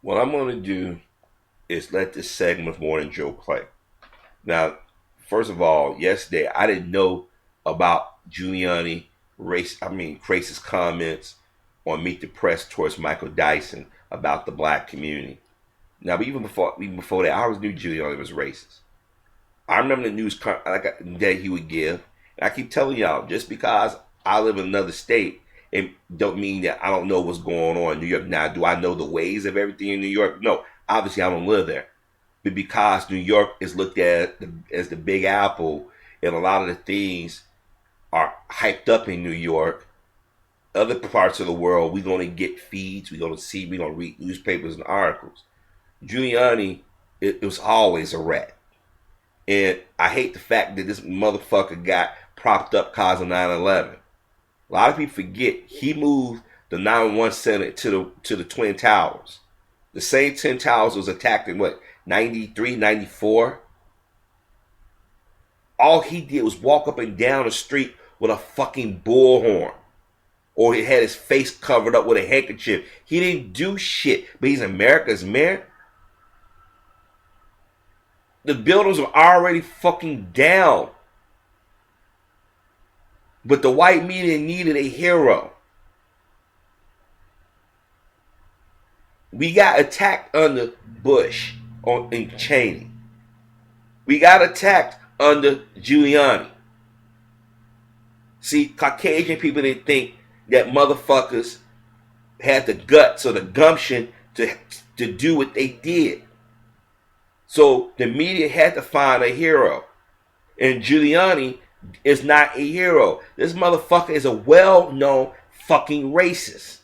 What I'm going to do is let this segment of Morning Joe play. Now, first of all, yesterday I didn't know about Giuliani racist comments on Meet the Press towards Michael Dyson about the black community. Now, even before that, I always knew Giuliani was racist. I remember the news that he would give, and I keep telling y'all, just because I live in another state, it don't mean that I don't know what's going on in New York. Now, do I know the ways of everything in New York? No, obviously I don't live there. But because New York is looked at as the Big Apple, and a lot of the things are hyped up in New York, other parts of the world, we're going to get feeds, we're going to read newspapers and articles. Giuliani, it was always a rat. And I hate the fact that this motherfucker got propped up cause of 9/11. A lot of people forget he moved the 9/11 center to the Twin Towers. The same Twin Towers was attacked in 93, 94? All he did was walk up and down the street with a fucking bullhorn. Or he had his face covered up with a handkerchief. He didn't do shit, but he's America's mayor. The buildings were already fucking down. But the white media needed a hero. We got attacked under Bush and Cheney. We got attacked under Giuliani. See, Caucasian people didn't think that motherfuckers had the guts or the gumption to do what they did. So the media had to find a hero. And Giuliani is not a hero. This motherfucker is a well-known fucking racist.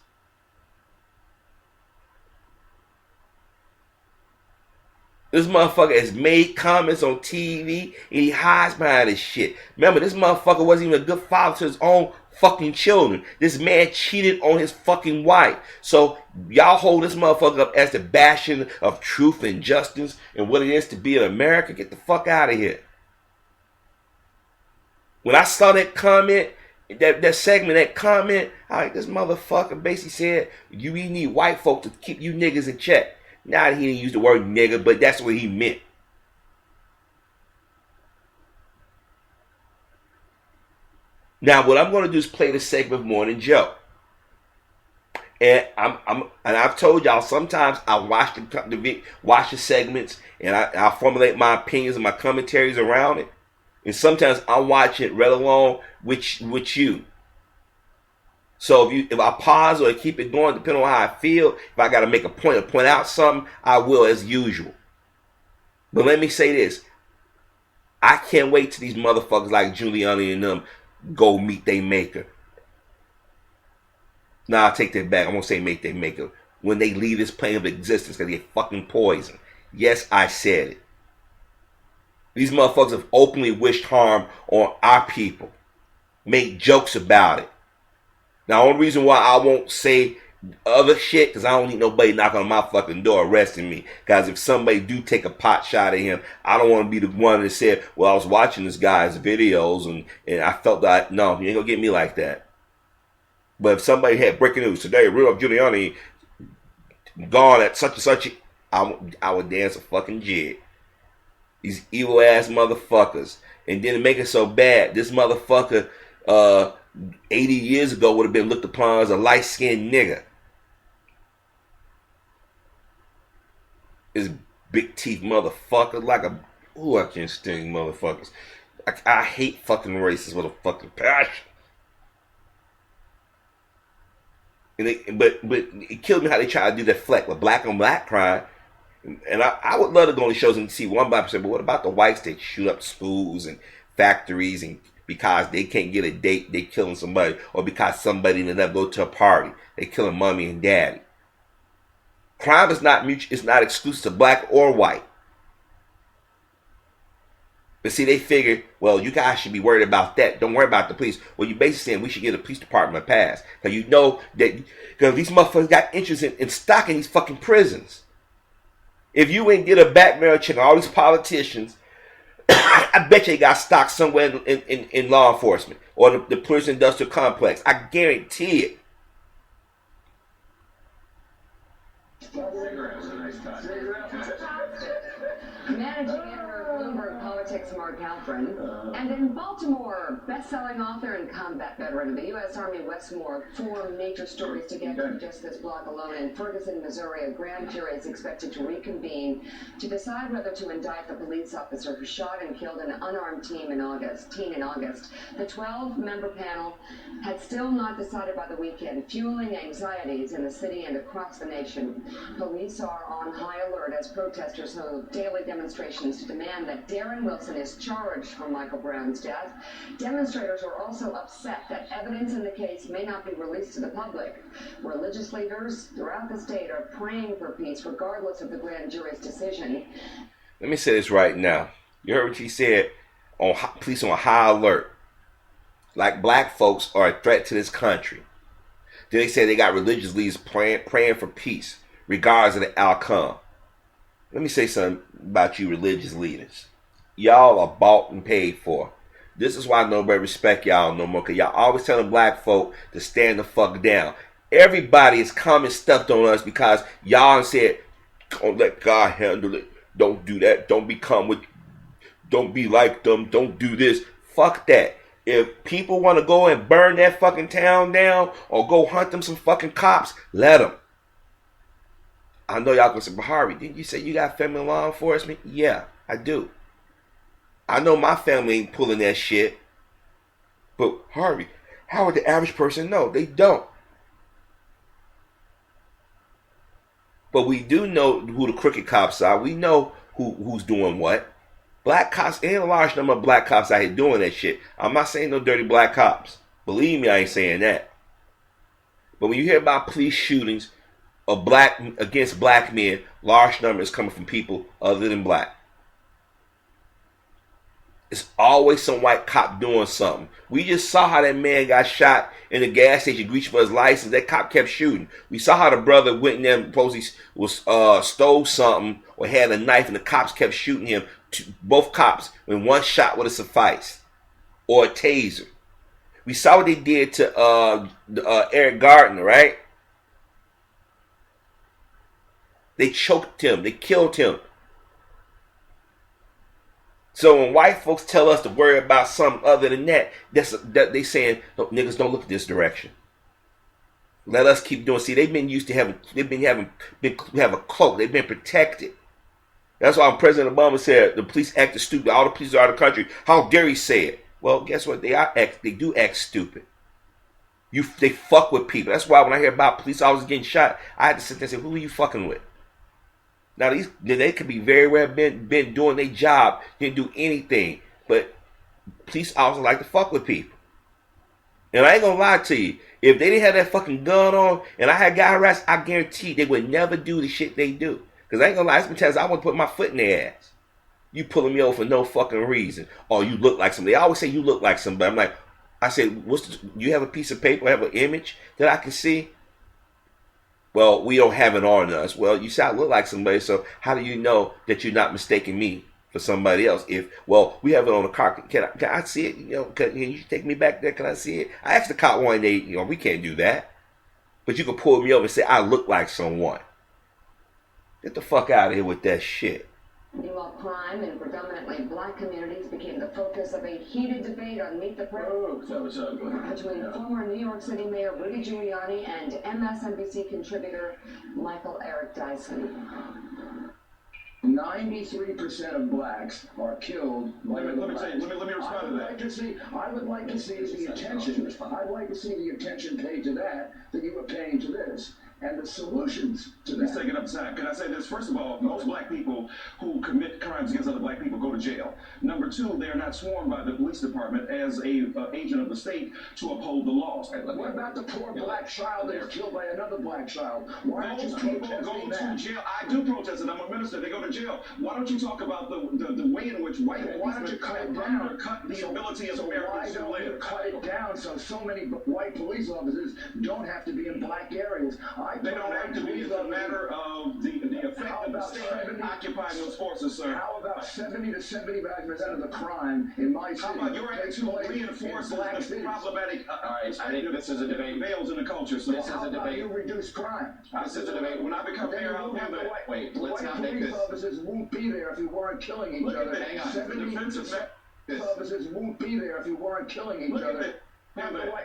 This motherfucker has made comments on TV and he hides behind this shit. Remember, this motherfucker wasn't even a good father to his own fucking children. This man cheated on his fucking wife. So y'all hold this motherfucker up as the bastion of truth and justice and what it is to be an American. Get the fuck out of here. When I saw that comment, that segment, that comment, this motherfucker basically said, you need white folk to keep you niggas in check. Now he didn't use the word nigga, but that's what he meant. Now what I'm going to do is play the segment of Morning Joe. And I've told y'all sometimes I watch the segments and I formulate my opinions and my commentaries around it. And sometimes I watch it right along with you. So if I pause or keep it going, depending on how I feel, if I got to make a point or point out something, I will as usual. But let me say this. I can't wait till these motherfuckers like Giuliani and them go meet their maker. Now I'll take that back. I won't say meet their maker. When they leave this plane of existence because they get fucking poisoned. Yes, I said it. These motherfuckers have openly wished harm on our people. Made jokes about it. Now, the only reason why I won't say other shit, because I don't need nobody knocking on my fucking door arresting me. Because if somebody do take a pot shot at him, I don't want to be the one that said, well, I was watching this guy's videos and I felt that, no, you ain't going to get me like that. But if somebody had breaking news today, Rudy Giuliani gone at such and such, I would dance a fucking jig. These evil ass motherfuckers. And then to make it so bad, this motherfucker 80 years ago would have been looked upon as a light-skinned nigga. This big teeth motherfucker, I can't stand motherfuckers. I hate fucking racists with a fucking passion. But it killed me how they try to do that fleck with black on black crime. And I would love to go on the shows and see one by percent, but what about the whites that shoot up schools and factories and because they can't get a date, they killing somebody, or because somebody ended up go to a party, they killing mommy and daddy. Crime is not mutual, it's not exclusive to black or white. But see, they figure, well, you guys should be worried about that. Don't worry about the police. Well, you basically saying we should give the police department a pass. Because you know that, because these motherfuckers got interest in stocking these fucking prisons. If you ain't get a background check on all these politicians, I bet you got stock somewhere in law enforcement or the prison industrial complex. I guarantee it. Cigarettes a nice touch. Managing editor of Bloomberg Politics, Mark Halperin, and in Baltimore, best-selling author and combat veteran of the U.S. Army Westmore. 4 major stories to get from just this block alone. In Ferguson, Missouri, a grand jury is expected to reconvene to decide whether to indict the police officer who shot and killed an unarmed teen in August. The 12-member panel had still not decided by the weekend, fueling anxieties in the city and across the nation. Police are on high alert as protesters hold daily demonstrations to demand that Darren Wilson is charged for Michael Brown's death. Demonstrators are also upset that evidence in the case may not be released to the public. Religious leaders throughout the state are praying for peace regardless of the grand jury's decision. Let me say this right now. You heard what he said, police on high alert. Like black folks are a threat to this country. Then they say they got religious leaders praying for peace, regardless of the outcome. Let me say something about you religious leaders. Y'all are bought and paid for. This is why nobody respect y'all no more, because y'all always telling black folk to stand the fuck down. Everybody is coming stuffed on us because y'all said, don't let God handle it. Don't do that. Don't be like them. Don't do this. Fuck that. If people want to go and burn that fucking town down or go hunt them some fucking cops, let them. I know y'all gonna say, but Harvey, didn't you say you got family in law enforcement? Yeah, I do. I know my family ain't pulling that shit. But Harvey, how would the average person know? They don't. But we do know who the crooked cops are. We know who's doing what. Black cops, ain't a large number of black cops out here doing that shit. I'm not saying no dirty black cops. Believe me, I ain't saying that. But when you hear about police shootings of against black men, large numbers coming from people other than black. It's always some white cop doing something. We just saw how that man got shot in the gas station, reached for his license. That cop kept shooting. We saw how the brother went in there and supposedly stole something or had a knife, and the cops kept shooting him. Both cops, when one shot would have sufficed, or a taser. We saw what they did to Eric Gardner, right? They choked him. They killed him. So when white folks tell us to worry about something other than that, they saying, no, niggas, don't look at this direction. Let us keep doing. See, they've been used to have a cloak. They've been protected. That's why President Obama said the police act stupid. All the police are the country. How dare he say it? Well, guess what? They do act stupid. They fuck with people. That's why when I hear about police officers getting shot, I had to sit there and say, who are you fucking with? Now, they could be very well been doing their job, didn't do anything. But police officers like to fuck with people. And I ain't gonna lie to you. If they didn't have that fucking gun on and I had guy harassed, I guarantee they would never do the shit they do. Because I ain't gonna lie, it's been times I want to put my foot in their ass. You pulling me over for no fucking reason. Or you look like somebody. They always say you look like somebody. I'm like, I said, you have a piece of paper, have an image that I can see? Well, we don't have it on us. Well, you say I look like somebody, so how do you know that you're not mistaking me for somebody else? We have it on the car. Can I see it? Can you take me back there? Can I see it? I asked the cop one day, we can't do that. But you can pull me over and say I look like someone. Get the fuck out of here with that shit. Meanwhile, crime in predominantly black communities became the focus of a heated debate on Meet the Press between former New York City Mayor Rudy Giuliani and MSNBC contributor Michael Eric Dyson. 93% of blacks are killed by let me respond to that. I would like to see the attention. I'd like to see the attention paid to that you are paying to this. And the solutions to that. Let's take it up time. Can I say this? First of all, most black people who commit crimes against other black people go to jail. Number two, they are not sworn by the police department as a agent of the state to uphold the laws. What about the poor black child that was killed by another black child? Why aren't you Those people go to jail. I do protest it. I'm a minister. They go to jail. Why don't you talk about the way in which white people why don't you cut it down? Undercut the ability of Americans to live. Why don't you cut it down so many white police officers don't have to be in black areas? They don't have to be. It's a matter of the effect of the state occupying occupying those forces, sir. How about 70 to 75% of the crime in my city? How about your attitude reinforces the problematic? All right, I think this is a debate. Fails in the culture, sir. This is a debate. You reduce crime. This is a debate. When I become mayor, I'll do that. Wait, let's not make Police this. officers won't be there if you weren't killing each other. Hang on. 70% officers won't be there if you weren't killing each other.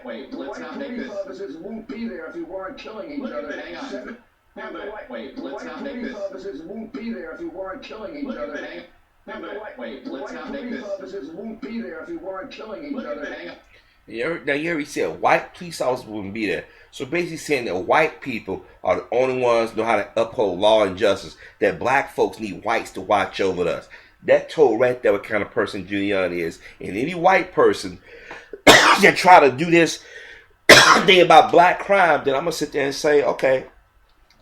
Wait, let's not make this. Police officers won't be there if you weren't killing each other. Hang on. Wait, let's not make Police this. officers won't be there if you weren't killing each other. Wait, let's not make Police this. officers won't be there if you weren't killing each other. Hang on. Now you already said white police officers wouldn't be there. So basically saying that white people are the only ones who know how to uphold law and justice. That black folks need whites to watch over us. That told right there what kind of person Giuliani is. And any white person that try to do this thing about black crime, then I'm going to sit there and say, okay,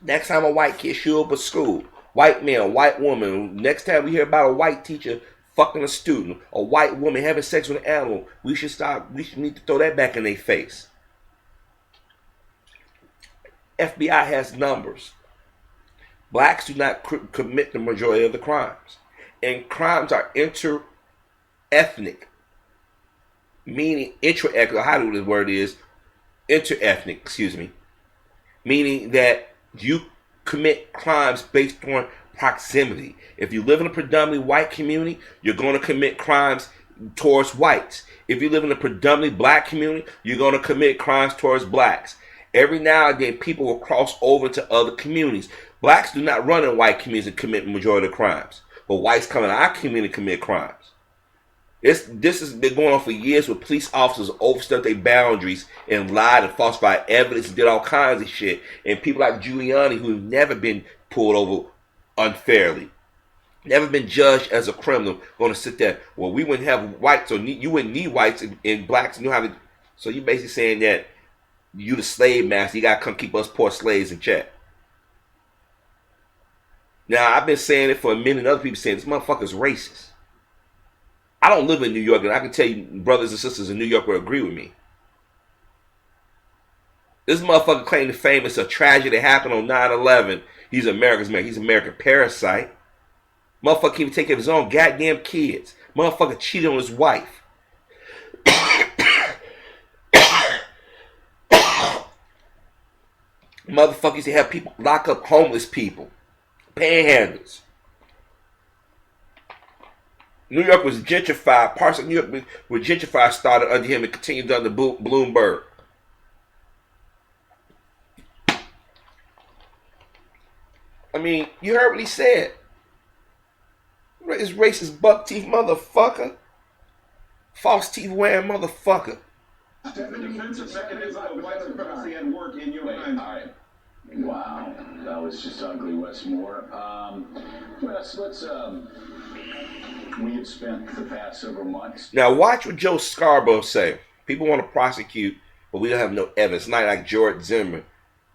next time a white kid show up at school, white man, a white woman, next time we hear about a white teacher fucking a student, a white woman having sex with an animal, we should need to throw that back in their face. FBI has numbers. Blacks do not commit the majority of the crimes. And crimes are inter-ethnic. Meaning, intra-ethnic, how do the word is? Inter-ethnic, excuse me. Meaning that you commit crimes based on proximity. If you live in a predominantly white community, you're going to commit crimes towards whites. If you live in a predominantly black community, you're going to commit crimes towards blacks. Every now and then, people will cross over to other communities. Blacks do not run in white communities and commit the majority of crimes. But whites come in our community and commit crimes. This has been going on for years where police officers overstepped their boundaries and lied and falsified evidence and did all kinds of shit. And people like Giuliani, who have never been pulled over unfairly, never been judged as a criminal, going to sit there, well, we wouldn't have whites, or you wouldn't need whites, and blacks knew how to. So you're basically saying that you the slave master, you got to come keep us poor slaves in check. Now, I've been saying it for a minute, and other people saying this motherfucker's racist. I don't live in New York, and I can tell you brothers and sisters in New York will agree with me. This motherfucker claimed to fame it's a tragedy that happened on 9/11. He's America's man. He's an American parasite. Motherfucker can't even take care of his own goddamn kids. Motherfucker cheated on his wife. Motherfucker used to have people lock up homeless people. Panhandlers. New York was gentrified. Parts of New York were gentrified started under him and continued under Bloomberg. I mean, you heard what he said. This racist buck teeth motherfucker. False teeth wearing motherfucker. The defensive mechanism of white supremacy at work in your mind. All right. Wow, that was just ugly, Westmore. We have spent the past several months. Now watch what Joe Scarborough say. People want to prosecute, but we don't have no evidence. Not like George Zimmerman.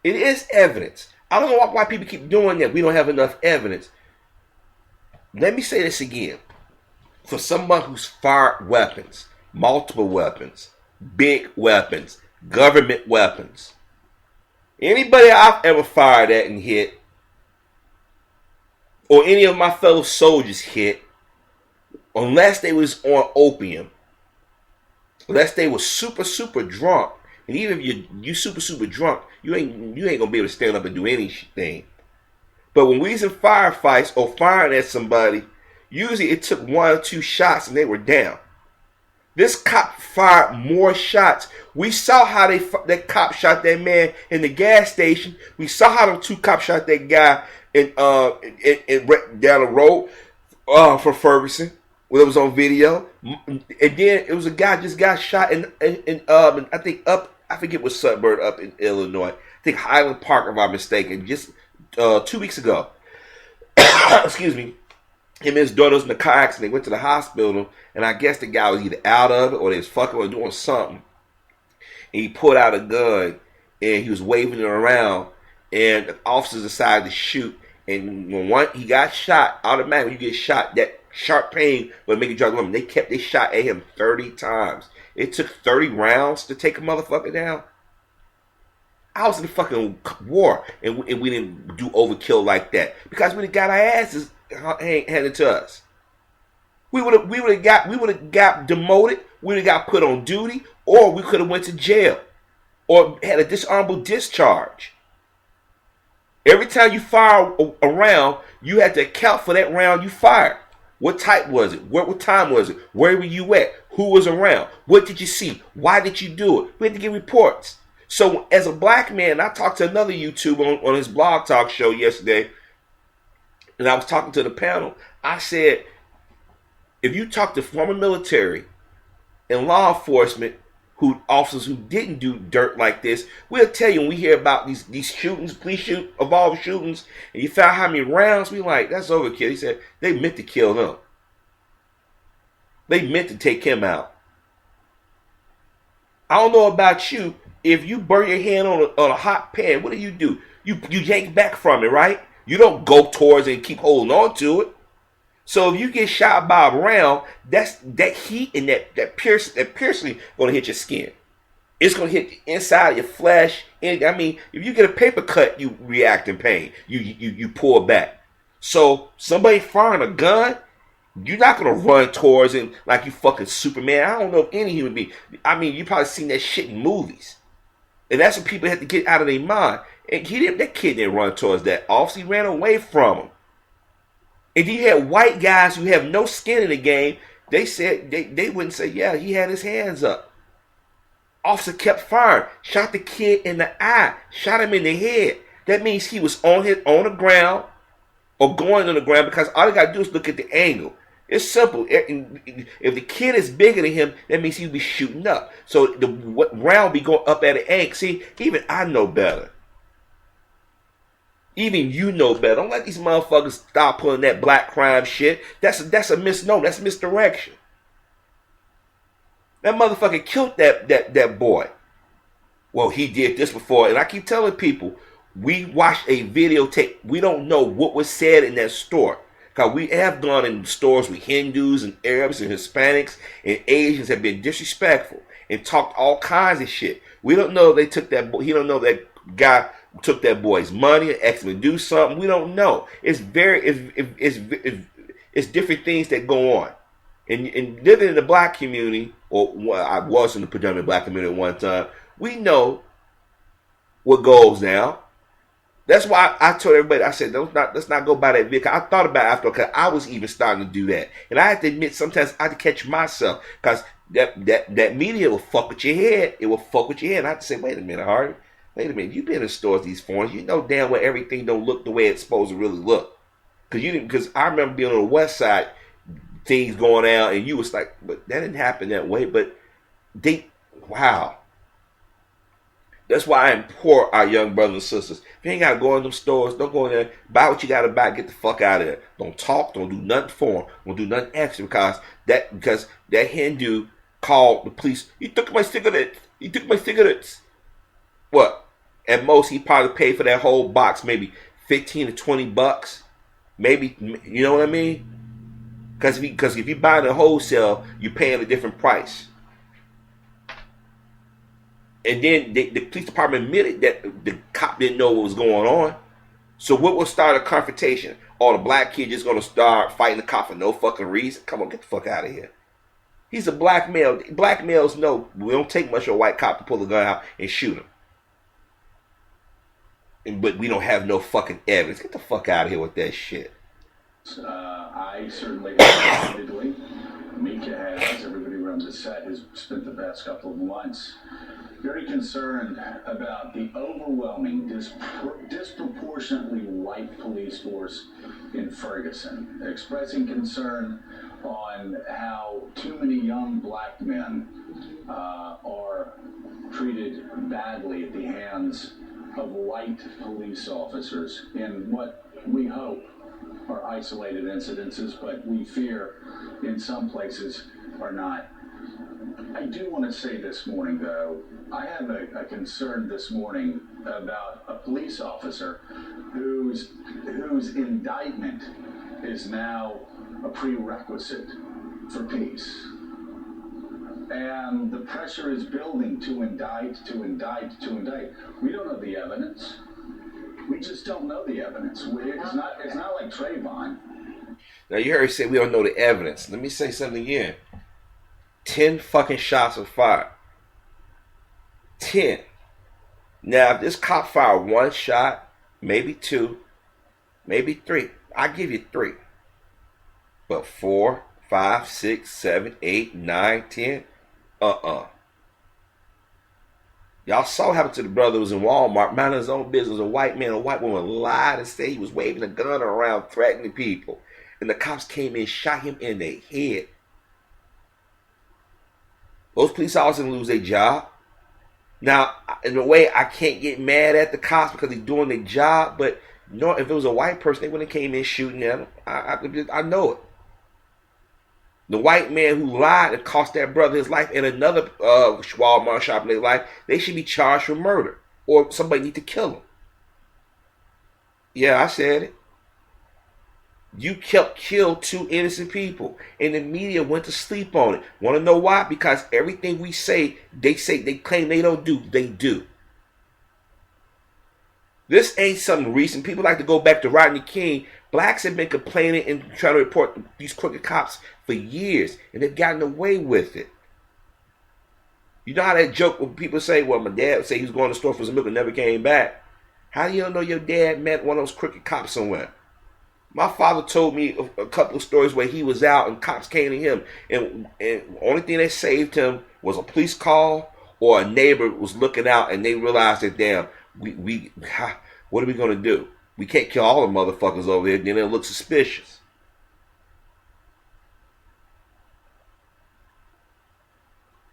It is evidence. I don't know why people keep doing that. We don't have enough evidence. Let me say this again. For someone who's fired weapons, multiple weapons, big weapons, government weapons, anybody I've ever fired at and hit, or any of my fellow soldiers hit, unless they was on opium, unless they were super, super drunk, and even if you super drunk, you ain't gonna be able to stand up and do anything. But when we was in firefights or firing at somebody, usually it took 1 or 2 shots and they were down. This cop fired more shots. We saw how that cop shot that man in the gas station. We saw how the 2 cops shot that guy in down the road for Ferguson. Well, it was on video. And then it was a guy just got shot in I think I forget what suburb up in Illinois. I think Highland Park, if I'm mistaken. Just 2 weeks ago. Excuse me. Him and his daughter was in the car accident. They went to the hospital, and I guess the guy was either out of it or they was fucking or doing something. And he pulled out a gun and he was waving it around, and the officers decided to shoot. And when he got shot, automatically when you get shot, that sharp pain will make you drop the woman. They shot at him 30 times. It took 30 rounds to take a motherfucker down. I was in the fucking war, and we didn't do overkill like that because we got our asses handed to us. We would have got demoted. We would have got put on duty, or we could have went to jail, or had a dishonorable discharge. Every time you fire a round, you had to account for that round you fired. What type was it? What time was it? Where were you at? Who was around? What did you see? Why did you do it? We had to get reports. So as a black man, I talked to another YouTuber on his blog talk show yesterday, and I was talking to the panel. I said, if you talk to former military and law enforcement officers who didn't do dirt like this, we'll tell you when we hear about these shootings, evolved shootings, and you found how many rounds, we like, that's overkill. He said, they meant to kill him. They meant to take him out. I don't know about you. If you burn your hand on a hot pan, what do? You yank back from it, right? You don't go towards it and keep holding on to it. So if you get shot by a round, that heat and that piercing gonna hit your skin. It's gonna hit the inside of your flesh. And I mean, if you get a paper cut, you react in pain. You pull back. So somebody firing a gun, you're not gonna run towards it like you fucking Superman. I don't know if any human being. I mean, you probably seen that shit in movies, and that's what people have to get out of their mind. And that kid didn't run towards that officer. He ran away from him. And you had white guys who have no skin in the game. They said they wouldn't say, yeah, he had his hands up. Officer kept firing, shot the kid in the eye, shot him in the head. That means he was on the ground or going on the ground, because all you gotta do is look at the angle. It's simple. If the kid is bigger than him, that means he'll be shooting up. So the round be going up at an angle. See, even I know better. Even you know better. Don't let these motherfuckers stop pulling that black crime shit. That's a misnomer. That's misdirection. That motherfucker killed that boy. Well, he did this before. And I keep telling people, we watched a videotape. We don't know what was said in that store. Because we have gone in stores with Hindus and Arabs and Hispanics and Asians have been disrespectful and talked all kinds of shit. We don't know if they took that boy. He don't know that guy took that boy's money and asked him to do something. We don't know. It's different things that go on. And living in the black community, or I was in the predominant black community at one time, we know what goes down. That's why I told everybody, I said, let's not go by that vehicle. I thought about it after, because I was even starting to do that. And I have to admit, sometimes I had to catch myself, because that media will fuck with your head. It will fuck with your head. And I have to say, wait a minute, Harvey. Wait a minute, you've been in stores these forums. You know damn well everything don't look the way it's supposed to really look. Because I remember being on the west side, things going out, and you was like, but that didn't happen that way. But wow. That's why I implore our young brothers and sisters, if you ain't got to go in them stores, don't go in there, buy what you got to buy, get the fuck out of there. Don't talk, don't do nothing for them, don't do nothing extra, because that Hindu called the police. He took my cigarettes. What? At most, he probably paid for that whole box, maybe $15 to $20. Maybe, you know what I mean? Because if you buy the wholesale, you're paying a different price. And then the police department admitted that the cop didn't know what was going on. So what will start a confrontation? All the black kids just going to start fighting the cop for no fucking reason? Come on, get the fuck out of here. He's a black male. Black males know we don't take much of a white cop to pull a gun out and shoot him. But we don't have no fucking evidence. Get the fuck out of here with that shit. I certainly have repeatedly. Mika has, everybody around the set has spent the past couple of months very concerned about the overwhelming, disproportionately white police force in Ferguson, expressing concern on how too many young black men are treated badly at the hands of white police officers in what we hope are isolated incidences, but we fear in some places are not. I do want to say this morning, though, I have a concern this morning about a police officer whose indictment is now a prerequisite for peace. And the pressure is building to indict. We don't know the evidence. We just don't know the evidence. It's not like Trayvon. Now you heard her say we don't know the evidence. Let me say something again. 10 fucking shots were fired. 10. Now if this cop fired one shot, maybe two, maybe three, I give you 3. But 4, 5, 6, 7, 8, 9, 10, Y'all saw what happened to the brother who was in Walmart, minding his own business. A white man, a white woman lied and said he was waving a gun around, threatening people. And the cops came in and shot him in the head. Those police officers didn't lose their job. Now, in a way, I can't get mad at the cops because they're doing their job. But no, if it was a white person, they wouldn't have came in shooting at him. I know it. The white man who lied and cost that brother his life and another Walmart shop in their life, they should be charged for murder. Or somebody need to kill him. Yeah, I said it. You killed 2 innocent people. And the media went to sleep on it. Want to know why? Because everything we say, they claim they don't do. They do. This ain't something recent. People like to go back to Rodney King. Blacks have been complaining and trying to report these crooked cops for years, and they've gotten away with it. You know how that joke when people say, well, my dad would say he was going to the store for some milk and never came back. How do you know your dad met one of those crooked cops somewhere? My father told me a couple of stories where he was out and cops came to him, and the only thing that saved him was a police call or a neighbor was looking out and they realized that, damn, what are we going to do? We can't kill all the motherfuckers over there, then it'll look suspicious.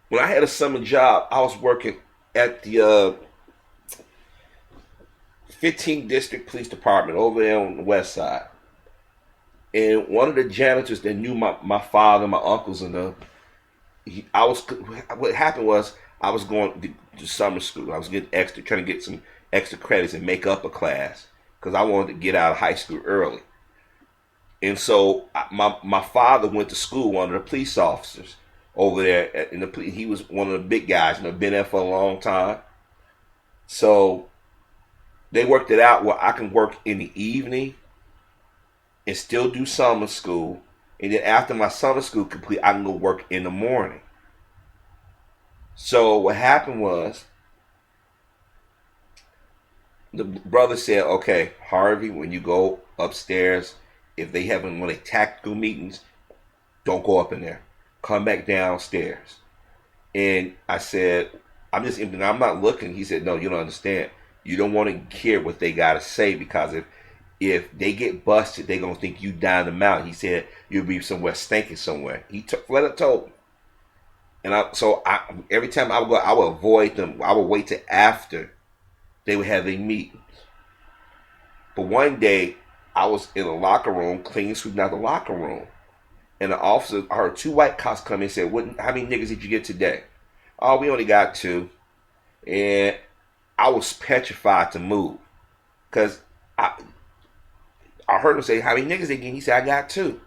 When I had a summer job, I was working at the 15th District Police Department over there on the west side. And one of the janitors that knew my father, my uncles, and what happened was I was going to summer school. I was trying to get some extra credits and make up a class because I wanted to get out of high school early. And so my father went to school, one of the police officers over there. He was one of the big guys, been there for a long time. So they worked it out where I can work in the evening and still do summer school. And then after my summer school complete, I can go work in the morning. So what happened was, the brother said, okay, Harvey, when you go upstairs, if they having one of tactical meetings, don't go up in there. Come back downstairs. And I said, I'm not looking. He said, no, you don't understand. You don't want to hear what they got to say because if they get busted, they're going to think you down the mountain. He said, you'll be somewhere stinking somewhere. He flat up told me. And every time I would go, I would avoid them. I would wait till after they would have their meetings. But one day, I was in a locker room, cleaning, sweeping out the locker room. And the officer, I heard 2 white cops come in and said, how many niggas did you get today? Oh, we only got 2. And I was petrified to move. Because I heard him say, how many niggas they get? He said, I got 2.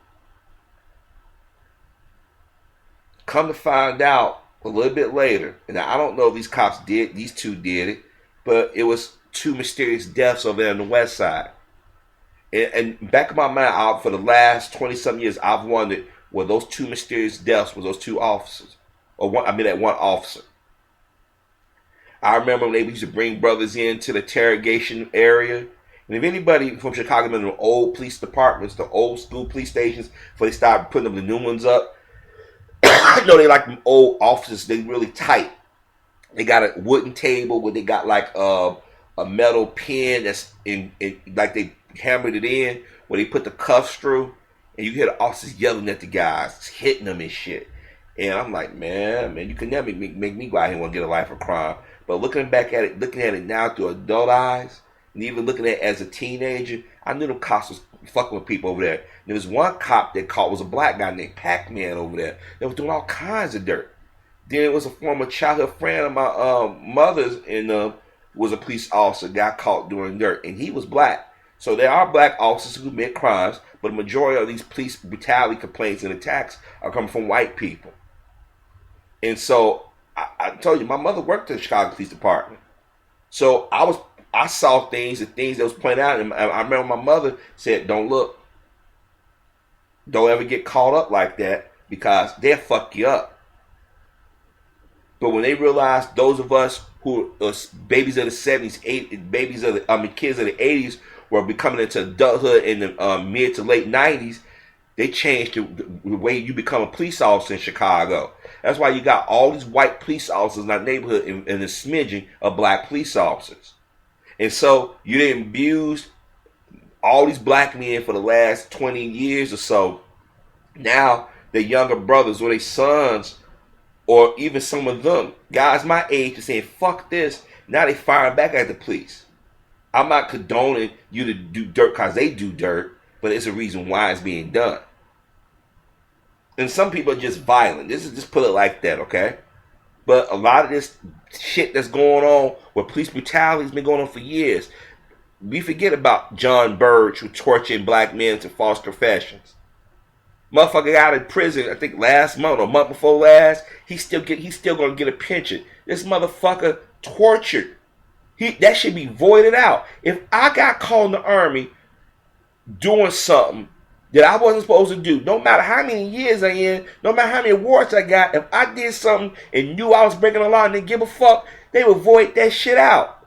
Come to find out a little bit later, and I don't know if these 2 did it, but it was 2 mysterious deaths over there on the west side. And back in my mind, for the last 20-something years, I've wondered, were those 2 mysterious deaths, were those 2 officers? That one officer. I remember when they used to bring brothers into the interrogation area. And if anybody from Chicago been in the old police departments, the old school police stations, before they started putting them the new ones up, I know they like them old officers, they really tight. They got a wooden table where they got like a metal pin that's in like they hammered it in, where they put the cuffs through, and you hear the officers yelling at the guys, hitting them and shit. And I'm like, man, you can never make me go out here and want to get a life of crime. But looking at it now through adult eyes, and even looking at it as a teenager, I knew them cops was fucking with people over there. And there was one cop that caught was a black guy named Pac-Man over there. They was doing all kinds of dirt. Then it was a former childhood friend of my mother's, and was a police officer, got caught doing dirt, and he was black. So there are black officers who commit crimes, but the majority of these police brutality complaints and attacks are coming from white people. And so I told you, my mother worked in the Chicago Police Department. So I saw things that was pointed out, and I remember my mother said, don't look. Don't ever get caught up like that because they'll fuck you up. But when they realize those of us who are babies of the 70s, kids of the 80s were becoming into adulthood in the mid to late 90s, they changed the way you become a police officer in Chicago. That's why you got all these white police officers in our neighborhood and a smidgen of black police officers. And so you didn't abuse all these black men for the last 20 years or so. Now their younger brothers or their sons, or even some of them, guys my age, are saying, fuck this. Now they firing back at the police. I'm not condoning you to do dirt because they do dirt, but it's a reason why it's being done. And some people are just violent. This is just put it like that, okay? But a lot of this shit that's going on with police brutality has been going on for years. We forget about John Burge, who tortured black men to false confessions. Motherfucker got out of prison, I think last month or month before last. He's still gonna get a pension. This motherfucker tortured. That should be voided out. If I got called in the army doing something that I wasn't supposed to do, no matter how many years I in, no matter how many awards I got, if I did something and knew I was breaking the law and didn't give a fuck, they would void that shit out.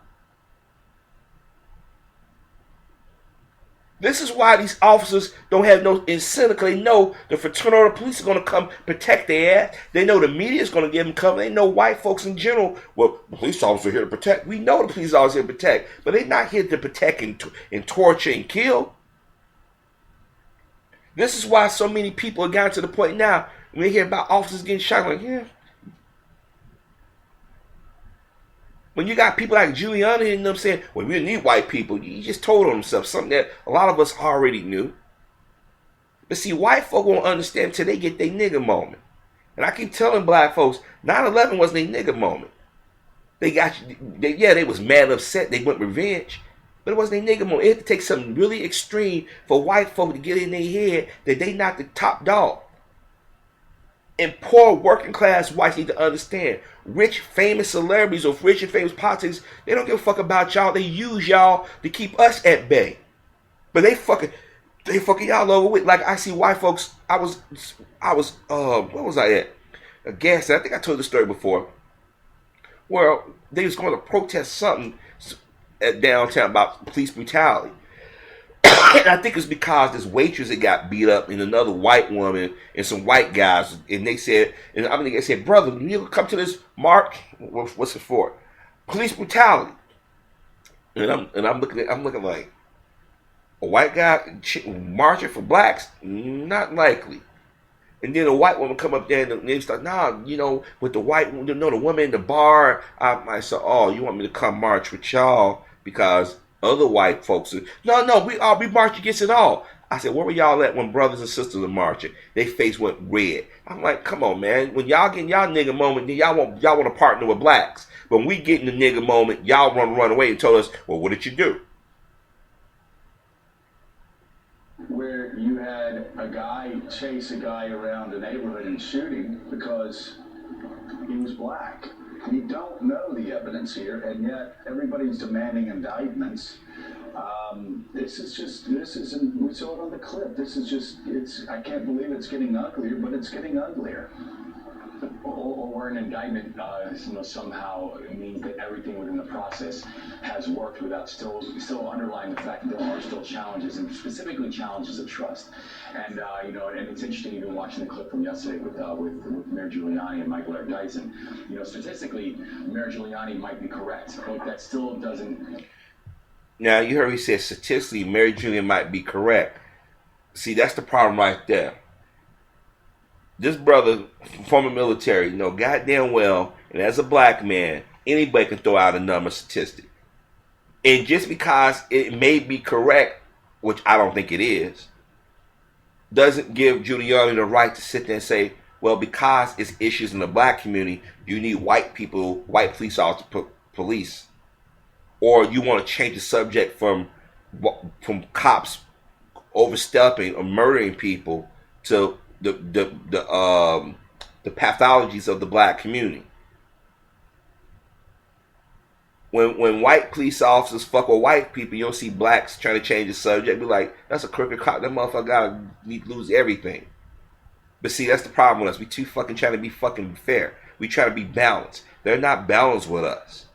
This is why these officers don't have no incentive, because they know the fraternal order police are going to come protect their ass. They know the media is going to give them cover. They know white folks in general, well, the police officers are here to protect. We know the police officers are here to protect, but they're not here to protect and torture and kill. This is why so many people have gotten to the point now, when they hear about officers getting shot, like, yeah. When you got people like Giuliani and them saying, well, we need white people, you just told on themselves something that a lot of us already knew. But see, white folk won't understand until they get their nigga moment. And I keep telling black folks, 9/11 wasn't their nigga moment. They was mad upset, they went revenge. But it wasn't their nigga moment. It had to take something really extreme for white folk to get in their head that they not the top dog. And poor working class whites need to understand, rich famous celebrities or rich and famous politics, they don't give a fuck about y'all. They use y'all to keep us at bay. But they fucking y'all over with. Like I see white folks, I was where was I at? A gas station. I think I told the story before. Well, they was going to protest something at downtown about police brutality. And I think it's because this waitress that got beat up and another white woman and some white guys, and they said, brother, you come to this march. What's it for? Police brutality. And I'm looking like, a white guy marching for blacks? Not likely. And then a white woman come up there and they start, with the the woman in the bar. I said, oh, you want me to come march with y'all because other white folks said, no, we march against it all. I said, where were y'all at when brothers and sisters are marching? Their face went red. I'm like, come on, man. When y'all getting y'all nigga moment, then y'all want to partner with blacks. But when we get in the nigga moment, y'all run away and told us, well, what did you do? Where you had a guy chase a guy around the neighborhood and shoot him because he was black. We don't know the evidence here, and yet everybody's demanding indictments. We saw it on the clip. I can't believe it's getting uglier, but it's getting uglier. Or where an indictment somehow means that everything within the process has worked without still underlying the fact that there are still challenges, and specifically challenges of trust. And and it's interesting even watching the clip from yesterday with Mayor Giuliani and Michael R. Dyson. Statistically, Mayor Giuliani might be correct, but that still doesn't. Now you heard he said statistically, Mayor Giuliani might be correct. See, that's the problem right there. This brother, former military, goddamn well, and as a black man, anybody can throw out a number statistic. And just because it may be correct, which I don't think it is, doesn't give Giuliani the right to sit there and say, well, because it's issues in the black community, you need white police officers to police. Or you want to change the subject from cops overstepping or murdering people to the pathologies of the black community. when white police officers fuck with white people, you'll see blacks trying to change the subject. Be like, that's a crooked cop. That motherfucker gotta lose everything. But see, that's the problem with us. We too fucking trying to be fucking fair. We try to be balanced. They're not balanced with us.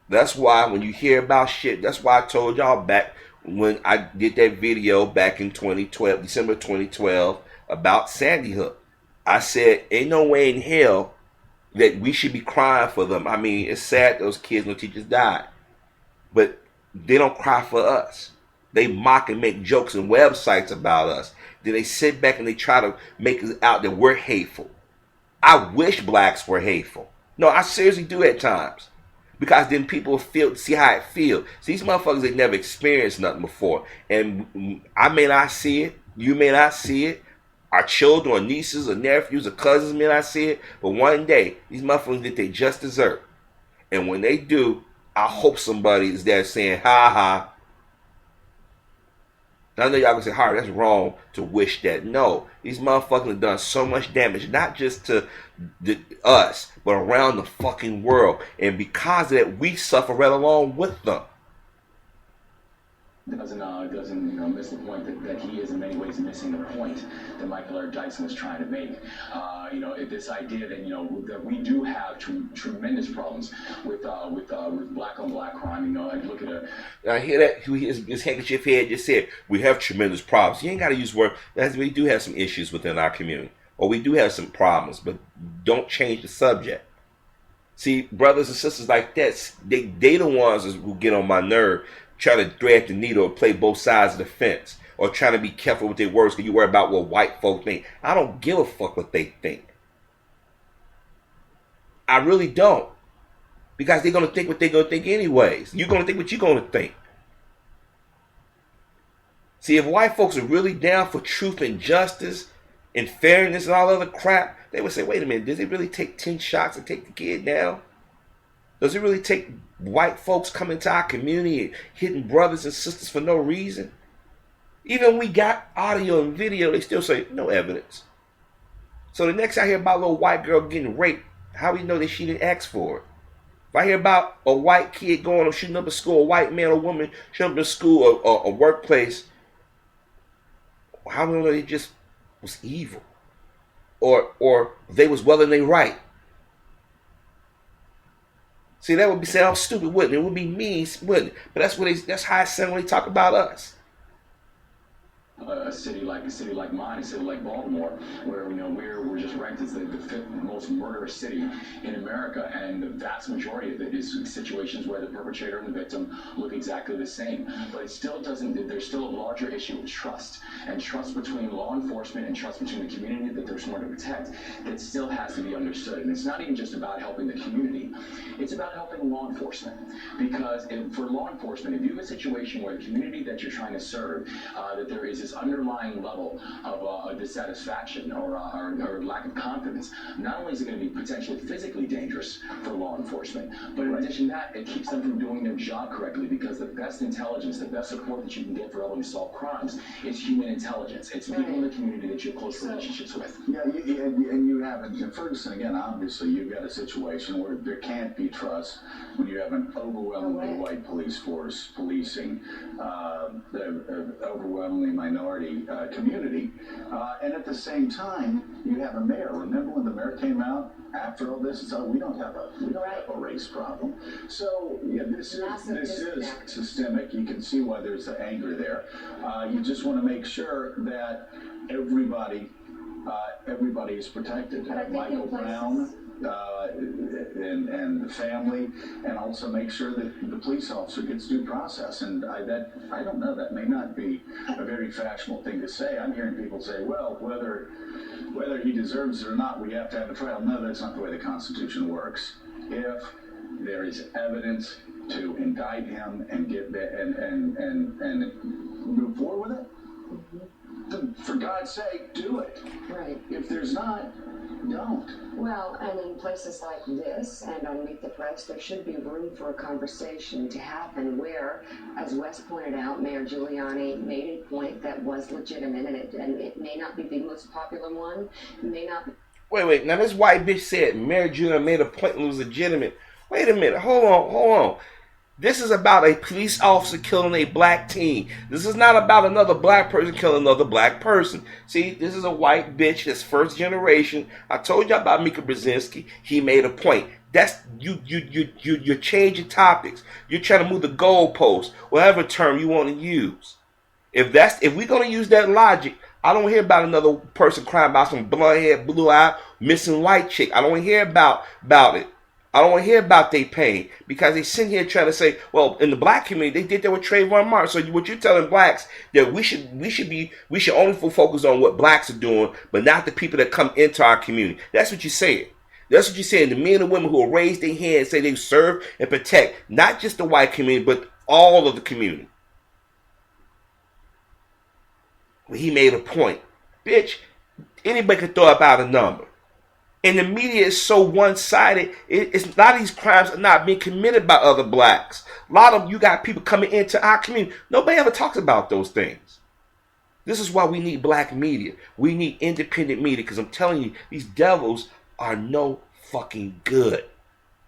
That's why when you hear about shit, that's why I told y'all back when I did that video back in 2012, December 2012, about Sandy Hook. I said, ain't no way in hell that we should be crying for them. I mean, it's sad those kids and teachers died. But they don't cry for us. They mock and make jokes and websites about us. Then they sit back and they try to make it out that we're hateful. I wish blacks were hateful. No, I seriously do at times. Because then people see how it feels. See, these motherfuckers, they never experienced nothing before. And I may not see it. You may not see it. Our children or nieces or nephews or cousins may not see it. But one day, these motherfuckers get their just dessert. And when they do, I hope somebody is there saying, ha ha. Now, I know y'all gonna say, Harry, that's wrong to wish that. No, these motherfuckers have done so much damage, not just to us, but around the fucking world. And because of that, we suffer right along with them. Doesn't miss the point that he is in many ways missing the point that Michael Eric Dyson was trying to make. This idea that that we do have tremendous problems with black on black crime. I look at I hear that his handkerchief head just said we have tremendous problems. You ain't got to use word. We do have some issues within our community, or we do have some problems, but don't change the subject. See, brothers and sisters like that, they the ones who get on my nerve. Try to thread the needle or play both sides of the fence. Or trying to be careful with their words because you worry about what white folk think. I don't give a fuck what they think. I really don't. Because they're going to think what they're going to think anyways. You're going to think what you're going to think. See, if white folks are really down for truth and justice and fairness and all other crap, they would say, wait a minute, does it really take 10 shots to take the kid down? Does it really take white folks coming to our community and hitting brothers and sisters for no reason? Even when we got audio and video, they still say, no evidence. So the next I hear about a little white girl getting raped, how we know that she didn't ask for it? If I hear about a white kid going or shooting up a school, a white man or woman shooting up a school or a workplace, how do we know they just was evil? Or they was well in their right? See, that would be sound stupid, wouldn't it? It would be mean, wouldn't it? But that's how it sounds when they talk about us. A city like mine, a city like Baltimore, where we're just ranked as the fifth most murderous city in America, and the vast majority of it is situations where the perpetrator and the victim look exactly the same. But it still doesn't. There's still a larger issue of trust, and trust between law enforcement and trust between the community that they're sworn to protect. That still has to be understood, and it's not even just about helping the community; it's about helping law enforcement. Because for law enforcement, if you have a situation where the community that you're trying to serve, that there is this underlying level of dissatisfaction or lack of confidence, not only is it going to be potentially physically dangerous for law enforcement, but in addition to that, it keeps them from doing their job correctly, because the best intelligence, the best support that you can get for helping solve crimes is human intelligence. It's people in the community that you have close relationships with. Yeah, and you have, in Ferguson, again, obviously, you've got a situation where there can't be trust when you have an overwhelmingly white police force policing the overwhelmingly minority community, and at the same time, you have a mayor. Remember when the mayor came out after all this and said, we don't have a race problem. So yeah, this is systemic. You can see why there's the anger there. You just want to make sure that everybody is protected. Michael Brown and the family, and also make sure that the police officer gets due process. And I don't know, that may not be a very fashionable thing to say. I'm hearing people say, well, whether he deserves it or not, we have to have a trial. No, that's not the way the Constitution works. If there is evidence to indict him and get and move forward with it, for God's sake, do it. Right. If there's not, don't. Well, and in places like this and on Meet the Press, there should be room for a conversation to happen where, as Wes pointed out, Mayor Giuliani made a point that was legitimate, and it may not be the most popular one. It may not be. Wait. Now this white bitch said Mayor Giuliani made a point that was legitimate. Wait a minute. Hold on. This is about a police officer killing a black teen. This is not about another black person killing another black person. See, this is a white bitch that's first generation. I told you about Mika Brzezinski. He made a point. That's you're changing topics. You're trying to move the goalposts, whatever term you want to use. If we're gonna use that logic, I don't hear about another person crying about some blonde hair, blue eye, missing white chick. I don't want to hear about it. I don't want to hear about their pain because they sit here trying to say, well, in the black community, they did that with Trayvon Martin. So what you're telling blacks that we should only focus on what blacks are doing, but not the people that come into our community. That's what you're saying. That's what you're saying. The men and women who will raise their hand and say they serve and protect not just the white community, but all of the community. Well, he made a point. Bitch, anybody can throw out a number. And the media is so one-sided. It's a lot of these crimes are not being committed by other blacks. A lot of you got people coming into our community. Nobody ever talks about those things. This is why we need black media. We need independent media because I'm telling you, these devils are no fucking good.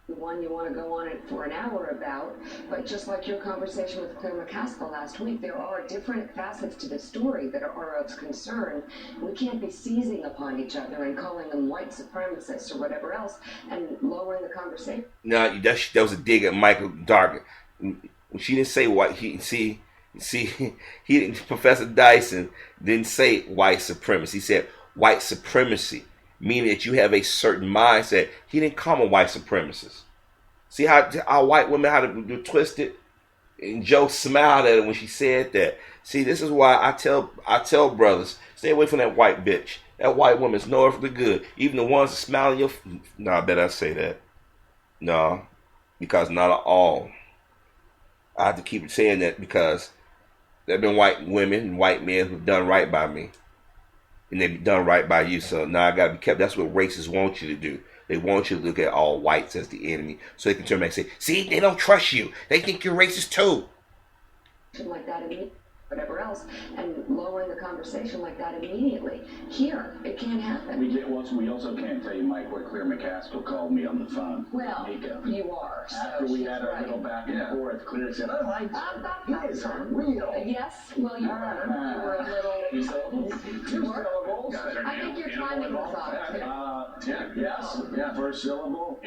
One you want to go on it for an hour about, but just like your conversation with Claire McCaskill last week, there are different facets to the story that are of concern. We can't be seizing upon each other and calling them white supremacists or whatever else and lowering the conversation. No, that was a dig at Michael Dargan. She didn't say white. He didn't. Professor Dyson didn't say white supremacy. He said white supremacy, meaning that you have a certain mindset. He didn't call them white supremacists. See how white women how to twist it? And Joe smiled at her when she said that. See, this is why I tell brothers, stay away from that white bitch. That white woman's no earthly good. Even the ones that smile in your... No, I better not say that. No, because not at all. I have to keep saying that because there have been white women and white men who've done right by me. And they've done right by you. So now I got to be careful. That's what racists want you to do. They want you to look at all whites as the enemy. So they can turn back and say, see, they don't trust you. They think you're racist too. Like that whatever else, and lowering the conversation like that immediately. Here, it can't happen. We also can't tell you, Mike, what Claire McCaskill called me on the phone. Well, Mika. you are. After we had our little back and forth, Claire said, "Oh, Mike, you are real." Yes, well, you were a little... Two syllables? Two syllables? I think your timing was off. Yes. Yeah. First syllable.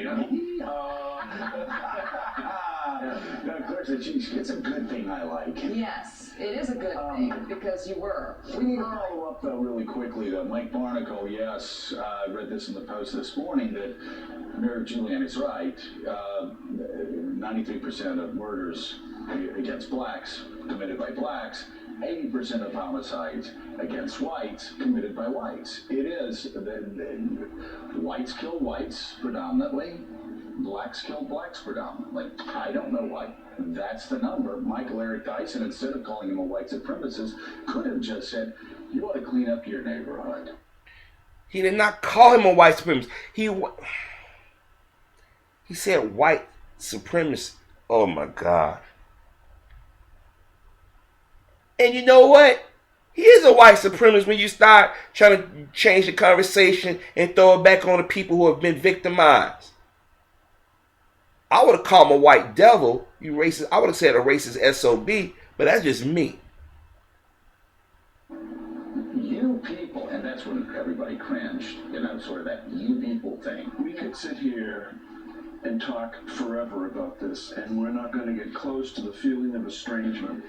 No, Claire said, it's a good thing I like. Yes, it is a good thing because you were. We need to follow up, though, really quickly, though. Mike Barnacle, yes, I read this in the Post this morning that Mayor Giuliani's right. 93% of murders against blacks committed by blacks, 80% of homicides against whites committed by whites. It is whites kill whites predominantly. Blacks kill blacks predominantly. I don't know why. That's the number. Michael Eric Dyson, instead of calling him a white supremacist, could have just said, you ought to clean up your neighborhood. He did not call him a white supremacist. He said white supremacist. Oh my God. And you know what? He is a white supremacist when you start trying to change the conversation and throw it back on the people who have been victimized. I would have called him a white devil, you racist. I would have said a racist SOB, but that's just me. You people, and that's when everybody cringed, sort of that you people thing. We could sit here and talk forever about this, and we're not going to get close to the feeling of estrangement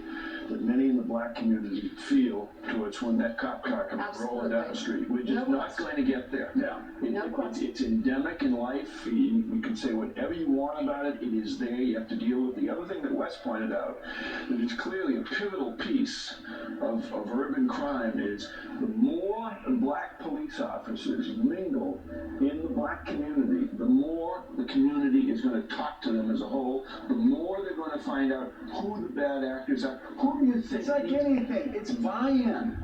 that many in the black community feel towards when that cop car comes rolling down the street. We're just not going to get there. Yeah. It's endemic in life. We can say whatever you want about it. It is there. You have to deal with the other thing that Wes pointed out, that is clearly a pivotal piece of urban crime, is the more black police officers mingle in the black community, the more the community is going to talk to them as a whole, the more they're going to find out who the bad actors are. Who do you think? It's like anything. It's buy-in.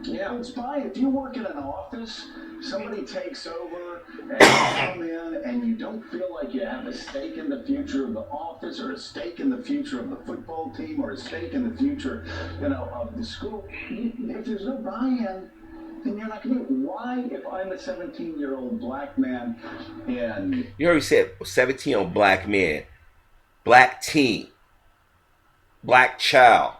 Yeah. It's buy-in. If you work in an office, somebody takes over and you come in and you don't feel like you have a stake in the future of the office or a stake in the future of the football team or a stake in the future, of the school. If there's no buy-in, then you're not going to. Why, if I'm a 17-year-old black man and... You already said 17-year-old black man, black teen. black child.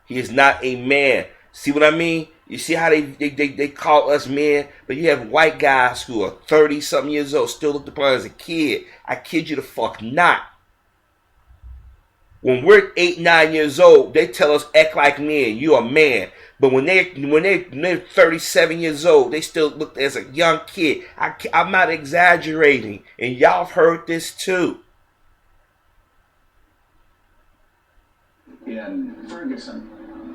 He is not a man. See what I mean? You see how they call us men, but you have white guys who are 30-something years old still looked upon as a kid. I kid you the fuck not. When we're 8, 9 years old, they tell us act like men. You're a man. But when they're 37 years old, they still look as a young kid. I'm not exaggerating, and y'all have heard this too. In Ferguson,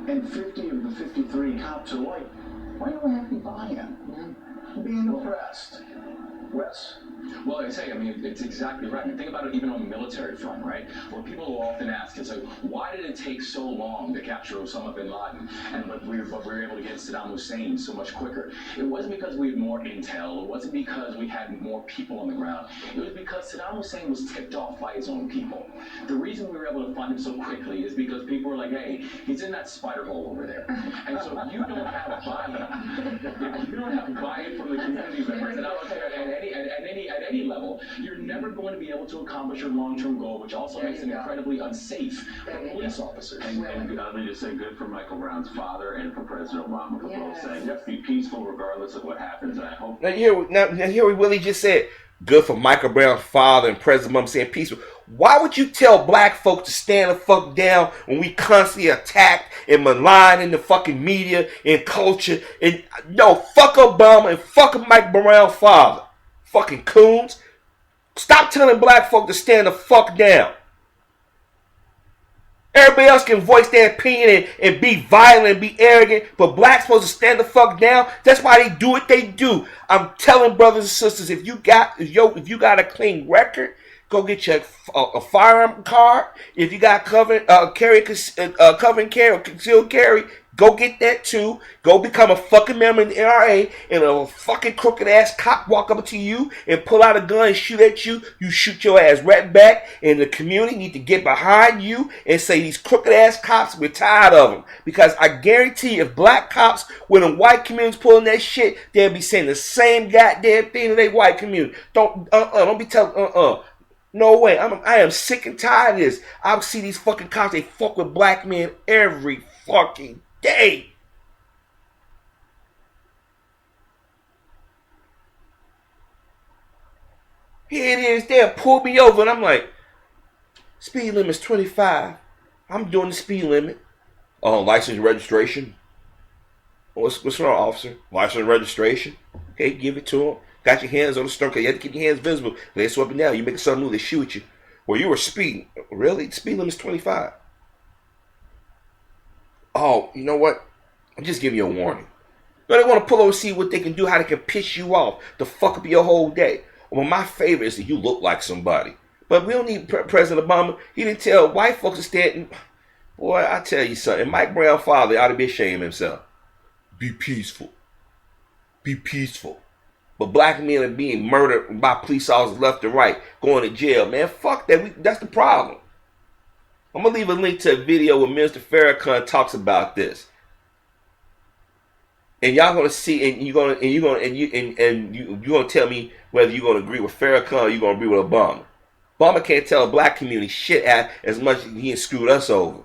and 50 of the 53 cops are white. Why do I have to buy him? Being oppressed. Wes? Well, I say, I mean, it's exactly right. I mean, think about it even on the military front, right? What people will often ask is, like, why did it take so long to capture Osama bin Laden? And but we were able to get Saddam Hussein so much quicker. It wasn't because we had more intel. It wasn't because we had more people on the ground. It was because Saddam Hussein was tipped off by his own people. The reason we were able to find him so quickly is because people were like, hey, he's in that spider hole over there. And so if you don't have buy-in, if you don't have buy-in from the community members, and I don't care at any level, you're never going to be able to accomplish your long-term goal, which also makes it incredibly unsafe for police officers. And let me just say, good for Michael Brown's father and for President Obama for both saying, let's be peaceful regardless of what happens. And I hope. Now hear what Willie just said. Good for Michael Brown's father and President Obama saying peaceful. Why would you tell black folks to stand the fuck down when we constantly attacked and maligned in the fucking media and culture? And no, fuck Obama and fuck Michael Brown's father. Fucking coons. Stop telling black folk to stand the fuck down. Everybody else can voice their opinion and be violent and be arrogant, but blacks supposed to stand the fuck down. That's why they do what they do. I'm telling brothers and sisters, if you got a clean record, go get your a firearm card. If you got covering carry or concealed carry, go get that too. Go become a fucking member in the NRA, and a fucking crooked ass cop walk up to you and pull out a gun and shoot at you. You shoot your ass right back, and the community need to get behind you and say, these crooked ass cops, we're tired of them. Because I guarantee if black cops were in white communities pulling that shit, they'll be saying the same goddamn thing to their white community. Don't be telling No way. I am sick and tired of this. I see these fucking cops, they fuck with black men every fucking day. Here it is, they'll pull me over and I'm like, speed limit's 25. I'm doing the speed limit. License registration. What's wrong, officer? License registration. Okay, give it to him. Got your hands on the steering, because you have to keep your hands visible. They swap it down. You make something new, they shoot you. Well, you were speeding. Really? The speed limit's 25. Oh, you know what? I'm just giving you a warning. But they want to pull over, see what they can do, how they can piss you off, to fuck up your whole day. Well, my favorite is that you look like somebody. But we don't need President Obama. He didn't tell white folks to stand. Boy, I tell you something. Mike Brown's father ought to be ashamed of himself. Be peaceful. Be peaceful. But black men are being murdered by police officers left and right, going to jail. Man, fuck that. That's the problem. I'm gonna leave a link to a video where Mr. Farrakhan talks about this, and y'all gonna see, and you're gonna tell me whether you're gonna agree with Farrakhan or you're gonna agree with Obama. Obama can't tell a black community shit as much as he has screwed us over.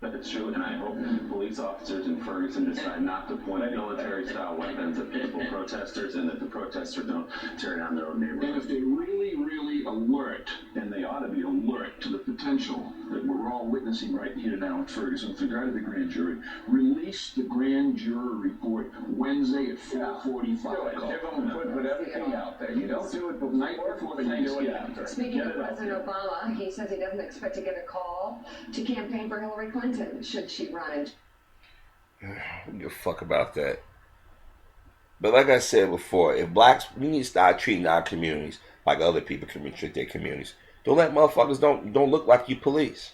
It's true, and I hope police officers in Ferguson decide not to point military-style weapons at peaceful protesters, and that the protesters don't tear down their own neighborhood. And if they're really, really alert, and they ought to be alert to the potential that we're all witnessing right here now in Ferguson with regard to the grand jury, release the grand jury report Wednesday at 4:45. Put everything out there. You don't do it the night before, but you do it after. Speaking of President Obama, he says he doesn't expect to get a call to campaign for Hillary Clinton should she run. I don't give a fuck about that. But like I said before, if blacks, we need to start treating our communities like other people can treat their communities. Don't let motherfuckers don't look like you police.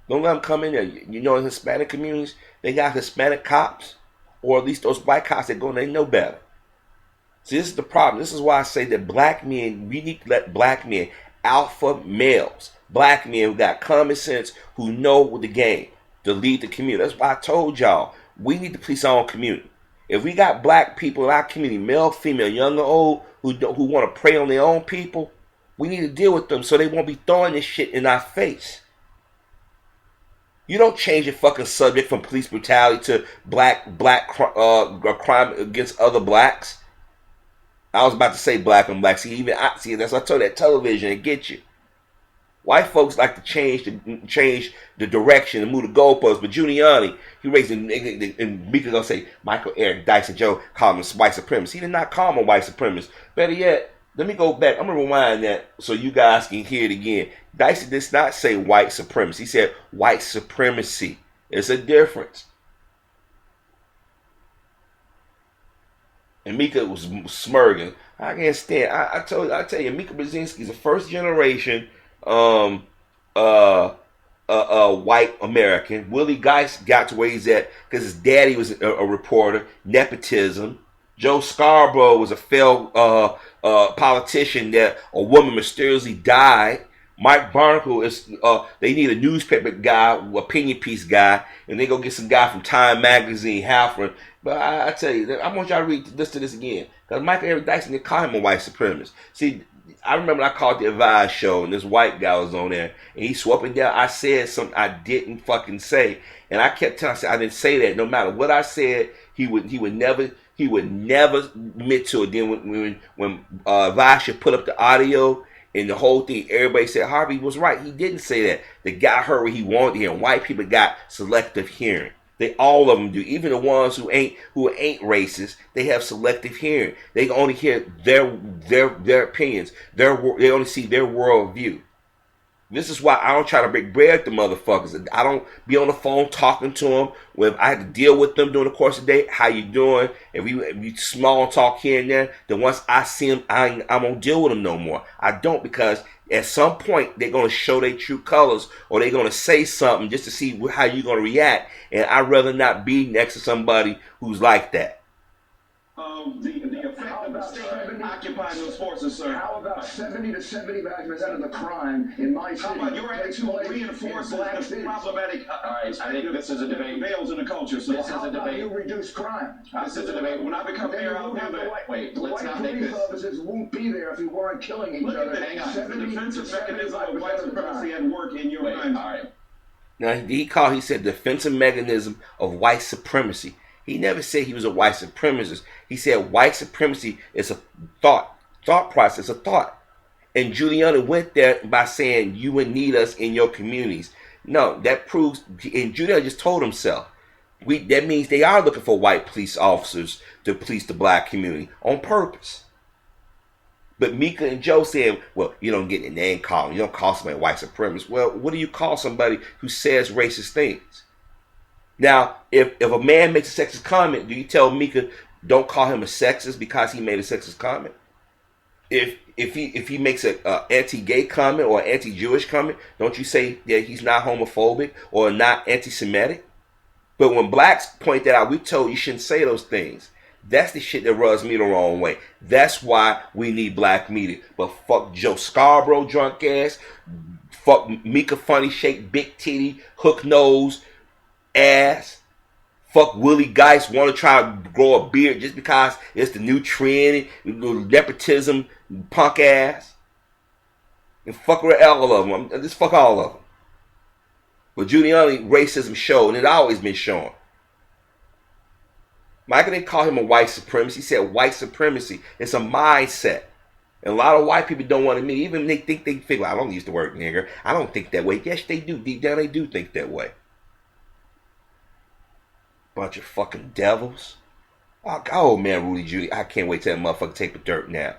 Don't let them come in there. You know, in Hispanic communities, they got Hispanic cops, or at least those white cops that go and they know better. See, this is the problem. This is why I say that black men, we need to let black men, alpha males, black men who got common sense, who know the game, to lead the community. That's why I told y'all, we need to police our own community. If we got black people in our community, male, female, young or old, who want to prey on their own people, we need to deal with them so they won't be throwing this shit in our face. You don't change the fucking subject from police brutality to crime against other blacks. I was about to say black on black. See, that's what I told you, that television, it gets you. White folks like to change the direction and move the goalposts, but Giuliani, he raised and Mika gonna say Michael, Eric, Dice, and Joe call him white supremacist. He did not call him a white supremacist. Better yet, let me go back. I'm gonna rewind that so you guys can hear it again. Dice did not say white supremacy. He said white supremacy. It's a difference. And Mika was smirking. I can't stand. I tell you, Mika Brzezinski's a first generation white American. Willie Geist got to where he's at because his daddy was a reporter. Nepotism. Joe Scarborough was a failed politician that a woman mysteriously died. Mike Barnacle is they need a newspaper guy, opinion piece guy, and they go get some guy from Time Magazine, Halford. But I tell you, I want y'all to read this again. Because Michael Eric Dyson, they call him a white supremacist. See, I remember I called the Advise show, and this white guy was on there, and he swapping down. I said something I didn't fucking say, and I kept telling him I didn't say that. No matter what I said, he would never admit to it. Then when Vasha put up the audio and the whole thing, everybody said Harvey was right. He didn't say that. The guy heard what he wanted to hear. And white people got selective hearing. They all of them do. Even the ones who ain't racist, they have selective hearing. They only hear their opinions. They only see their worldview. This is why I don't try to break bread with the motherfuckers. I don't be on the phone talking to them. When I had to deal with them during the course of the day, how you doing? If we small talk here and there, then once I see them, I won't deal with them no more. I don't, because at some point they're going to show their true colors, or they're going to say something just to see how you're going to react. And I'd rather not be next to somebody who's like that. The effect of the state occupying those forces, sir. How about 70 to 75% of the crime in my city? How about your attitude reinforces the problematic? All right, I think this is a debate. Veils in the culture, sir. This is a debate. You reduce crime. This is a debate. When I become mayor, I'll do that. Wait, let's not make police this. officers won't be there if we weren't killing each other. Hang on. The defensive mechanism of white supremacy at work in your mind. All right. Now he said defensive mechanism of white supremacy. He never said he was a white supremacist. He said white supremacy is a thought process, a thought. And Giuliani went there by saying you would need us in your communities. No, that proves, and Giuliani just told himself, that means they are looking for white police officers to police the black community on purpose. But Mika and Joe saying, well, you don't get a name calling. You don't call somebody white supremacist. Well, what do you call somebody who says racist things? Now, if a man makes a sexist comment, do you tell Mika don't call him a sexist because he made a sexist comment? If he makes an anti-gay comment or an anti-Jewish comment, don't you say that he's not homophobic or not anti-Semitic? But when blacks point that out, we told you shouldn't say those things. That's the shit that rubs me the wrong way. That's why we need black media. But fuck Joe Scarborough, drunk ass. Fuck Mika funny shaped, big titty, hook nose ass. Fuck Willie Geist want to try to grow a beard just because it's the new trend. Nepotism, punk ass. And fuck all of them. Just fuck all of them. But Giuliani racism showed, and it always been shown. Michael didn't call him a white supremacist. He said white supremacy. It's a mindset. And a lot of white people don't want to admit, even they think they figure, I don't use the word nigger. I don't think that way. Yes, they do. Deep down, they do think that way. Bunch of fucking devils. Oh man, Rudy Judy. I can't wait till that motherfucker take the dirt now.